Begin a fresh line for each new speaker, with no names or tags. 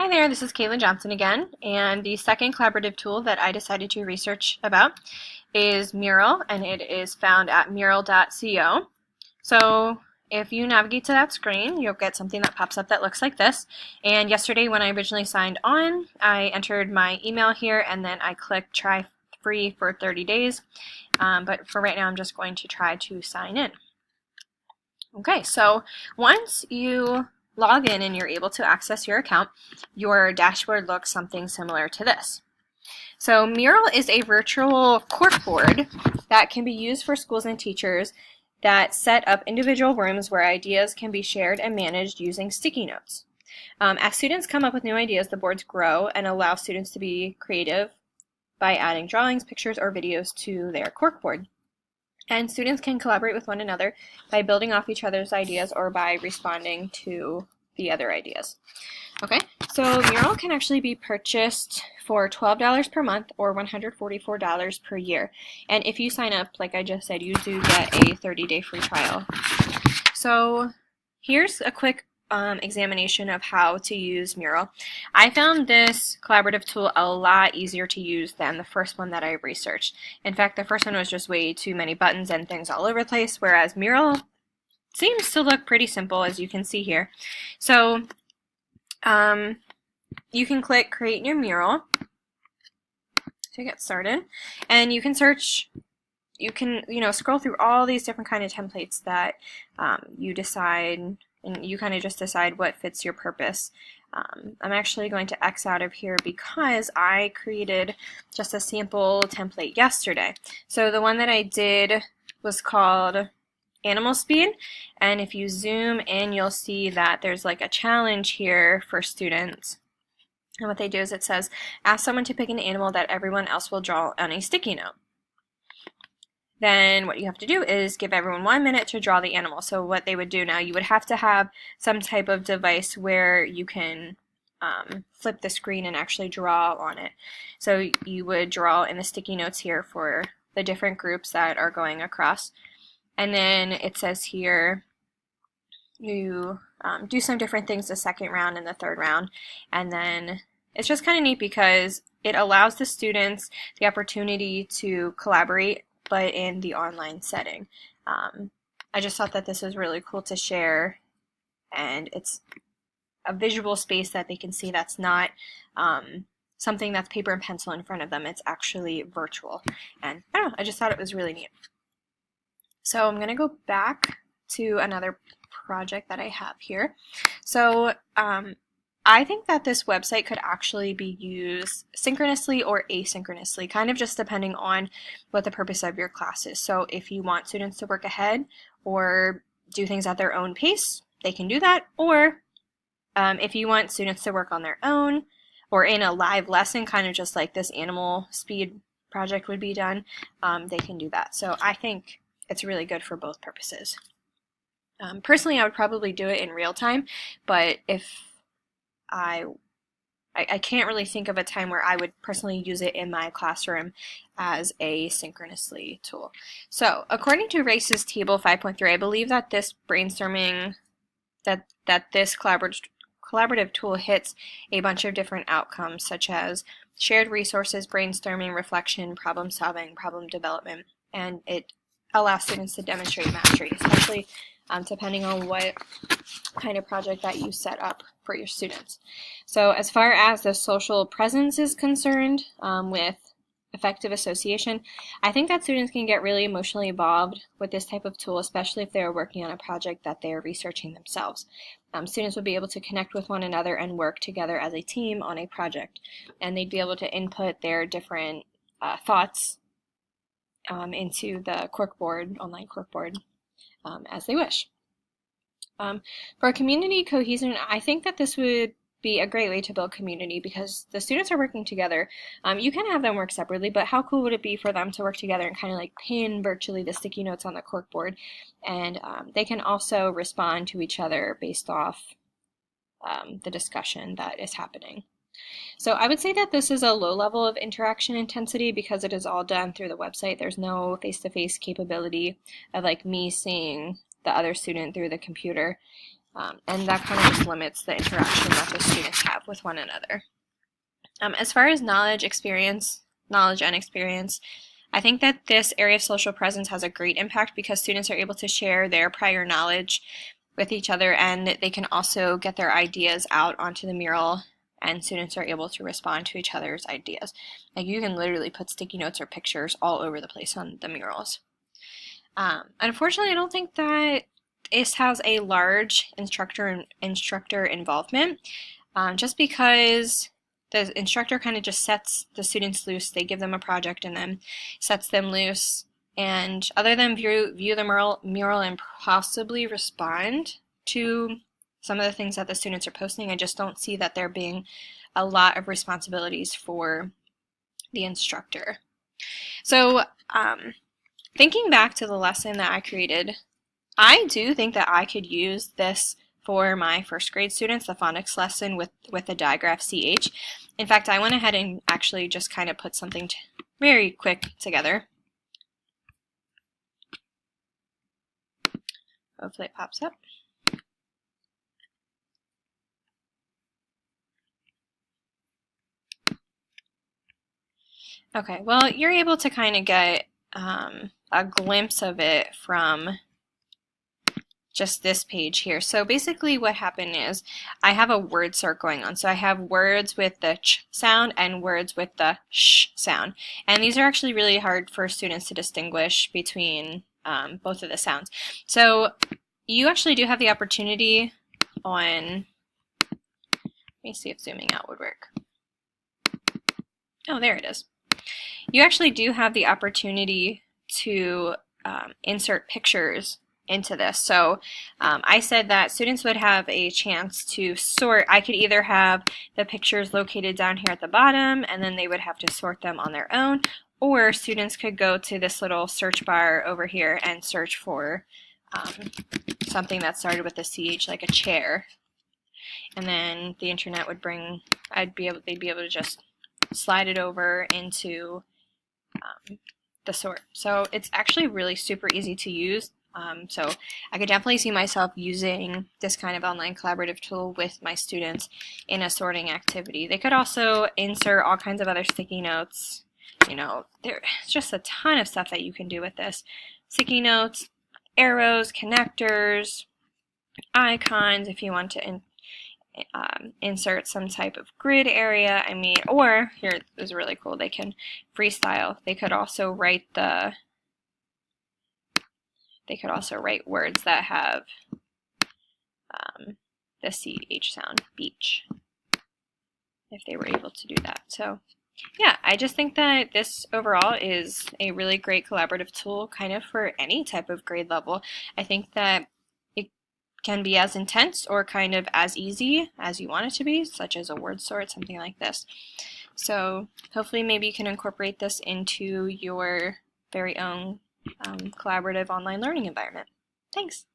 Hi there, this is Caitlin Johnson again, and the second collaborative tool that I decided to research about is Mural, and it is found at mural.co. So if you navigate to that screen, you'll get something that pops up that looks like this. And yesterday when I originally signed on, I entered my email here and then I clicked try free for 30 days. But for right now, I'm just going to try to sign in. Okay, so once you log in and you're able to access your account, your dashboard looks something similar to this. So Mural is a virtual corkboard that can be used for schools and teachers that set up individual rooms where ideas can be shared and managed using sticky notes. As students come up with new ideas, the boards grow and allow students to be creative by adding drawings, pictures, or videos to their corkboard. And students can collaborate with one another by building off each other's ideas or by responding to the other ideas. Okay, so Mural can actually be purchased for $12 per month or $144 per year. And if you sign up, like I just said, you do get a 30-day free trial. So here's a quick examination of how to use Mural. I found this collaborative tool a lot easier to use than the first one that I researched. In fact, the first one was just way too many buttons and things all over the place, whereas Mural seems to look pretty simple, as you can see here. So you can click Create New Mural to get started, and you can search. You can scroll through all these different kind of templates that you decide. And you kind of just decide what fits your purpose. I'm actually going to X out of here because I created just a sample template yesterday. So the one that I did was called Animal Speed, and if you zoom in, you'll see that there's like a challenge here for students. And what they do is it says, ask someone to pick an animal that everyone else will draw on a sticky note. Then what you have to do is give everyone 1 minute to draw the animal. So what they would do now, you would have to have some type of device where you can flip the screen and actually draw on it. So you would draw in the sticky notes here for the different groups that are going across. And then it says here you do some different things the second round and the third round. And then it's just kind of neat because it allows the students the opportunity to collaborate, but in the online setting. I just thought that this was really cool to share, and it's a visual space that they can see that's not something that's paper and pencil in front of them. It's actually virtual, and I don't know, I just thought it was really neat. So I'm going to go back to another project that I have here. So I think that this website could actually be used synchronously or asynchronously, kind of just depending on what the purpose of your class is. So if you want students to work ahead or do things at their own pace, they can do that. Or if you want students to work on their own or in a live lesson, kind of just like this Animal Speed project would be done, they can do that. So I think it's really good for both purposes. Personally, I would probably do it in real time, but if I can't really think of a time where I would personally use it in my classroom as a synchronously tool. So according to Race's table 5.3, I believe that this brainstorming, that this collaborative tool hits a bunch of different outcomes such as shared resources, brainstorming, reflection, problem solving, problem development, and it allows students to demonstrate mastery, especially depending on what kind of project that you set up for your students. So as far as the social presence is concerned, with effective association, I think that students can get really emotionally involved with this type of tool, especially if they're working on a project that they're researching themselves. Students would be able to connect with one another and work together as a team on a project, and they'd be able to input their different thoughts into the corkboard, online corkboard, as they wish. For community cohesion, I think that this would be a great way to build community because the students are working together. You can have them work separately, but how cool would it be for them to work together and kind of like pin virtually the sticky notes on the corkboard, and they can also respond to each other based off the discussion that is happening. So I would say that this is a low level of interaction intensity because it is all done through the website. There's no face-to-face capability of like me seeing the other student through the computer. And that kind of just limits the interaction that the students have with one another. As far as knowledge and experience, I think that this area of social presence has a great impact because students are able to share their prior knowledge with each other, and they can also get their ideas out onto the mural, and students are able to respond to each other's ideas. Like, you can literally put sticky notes or pictures all over the place on the murals. Unfortunately, I don't think that this has a large instructor involvement, just because the instructor kind of just sets the students loose. They give them a project and then sets them loose. And other than view the mural and possibly respond to some of the things that the students are posting, I just don't see that there being a lot of responsibilities for the instructor. So thinking back to the lesson that I created, I do think that I could use this for my first grade students, the phonics lesson with the digraph CH. In fact, I went ahead and actually just kind of put something very quick together. Hopefully it pops up. Okay, well, you're able to kind of get a glimpse of it from just this page here. So basically what happened is I have a word sort going on. So I have words with the ch sound and words with the sh sound. And these are actually really hard for students to distinguish between both of the sounds. So you actually do have the opportunity on, let me see if zooming out would work. Oh, there it is. You actually do have the opportunity to insert pictures into this. So I said that students would have a chance to sort. I could either have the pictures located down here at the bottom and then they would have to sort them on their own, or students could go to this little search bar over here and search for something that started with a CH, like a chair, and then the internet would bring, they'd be able to just slide it over into the sort. So it's actually really super easy to use. So I could definitely see myself using this kind of online collaborative tool with my students in a sorting activity. They could also insert all kinds of other sticky notes. You know, there's just a ton of stuff that you can do with this. Sticky notes, arrows, connectors, icons if you want to insert some type of grid area. I mean, or here is really cool, they can freestyle. They could also write words that have the CH sound, beach, if they were able to do that. So yeah, I just think that this overall is a really great collaborative tool kind of for any type of grade level. I think that it can be as intense or kind of as easy as you want it to be, such as a word sort, something like this. So hopefully maybe you can incorporate this into your very own collaborative online learning environment. Thanks.